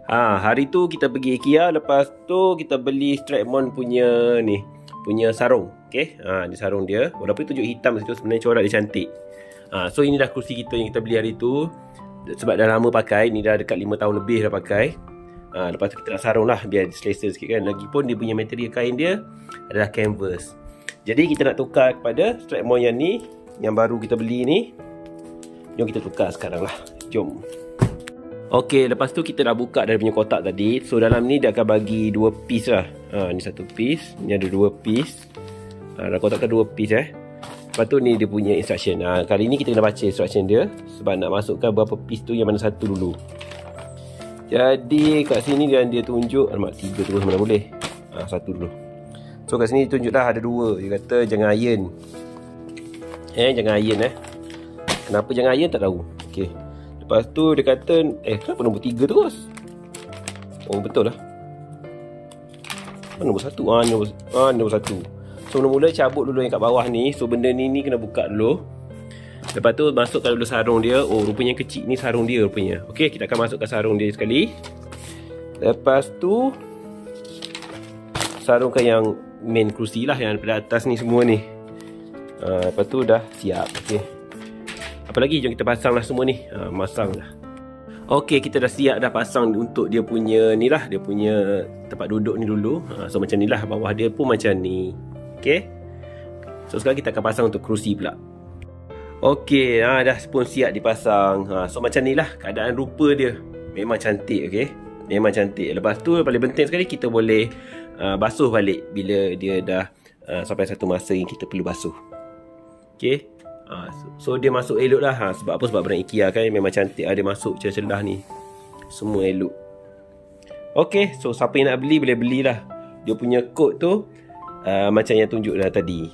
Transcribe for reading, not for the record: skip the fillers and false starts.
Hari tu kita pergi IKEA, lepas tu kita beli Stratmon punya ni, punya sarung. Okey. Ni sarung dia. Walaupun tunjuk hitam situ, sebenarnya corak dia cantik. So ini dah kerusi kita yang kita beli hari tu. Sebab dah lama pakai, ni dah dekat 5 tahun lebih dah pakai. Lepas tu kita nak sarung lah biar selesa sikit kan. Lagipun dia punya material kain dia adalah canvas. Jadi kita nak tukar kepada Stratmon yang ni, yang baru kita beli ni. Jom kita tukar sekarang lah. Jom. Okey, lepas tu kita dah buka dari punya kotak tadi. So dalam ni dia akan bagi 2 piece lah. Ni 1 piece, ni ada 2 piece. Dalam kotak tu 2 piece Lepas tu ni dia punya instruction. Kali ni kita kena baca instruction dia, sebab nak masukkan berapa piece tu yang mana satu dulu. Jadi kat sini dia tunjuk, alamak 3 terus mana boleh. Satu dulu. So kat sini tunjuk dah ada 2. Dia kata jangan iron. Jangan iron Kenapa jangan iron tak tahu. Okey. Lepas tu dia kata, kenapa nombor 3 terus? Oh betul lah. Nombor 1. Nombor 1. So mula-mula cabut dulu yang kat bawah ni. So benda ni kena buka dulu. Lepas tu masukkan dulu sarung dia. Oh rupanya kecil ni sarung dia rupanya. Okey, kita akan masukkan sarung dia sekali. Lepas tu sarungkan yang main kerusi lah, yang daripada atas ni semua ni. Lepas tu dah siap. Okey. Apa lagi? Jom kita pasang lah semua ni. Masang dah. Okey, kita dah siap dah pasang untuk dia punya ni lah, dia punya tempat duduk ni dulu. So macam ni lah, bawah dia pun macam ni. Okey. So sekarang kita akan pasang untuk kerusi pula. Okey, dah pun siap dipasang. So macam ni lah keadaan rupa dia. Memang cantik, okey. Memang cantik. Lepas tu paling penting sekali, kita boleh basuh balik bila dia dah sampai satu masa yang kita perlu basuh. Okey. So dia masuk elok lah. Sebab apa? Sebab barang IKEA kan memang cantik. Dia masuk celah-celah ni, semua elok. Okey, so siapa yang nak beli boleh belilah. Dia punya kod tu macam yang tunjuk dah tadi.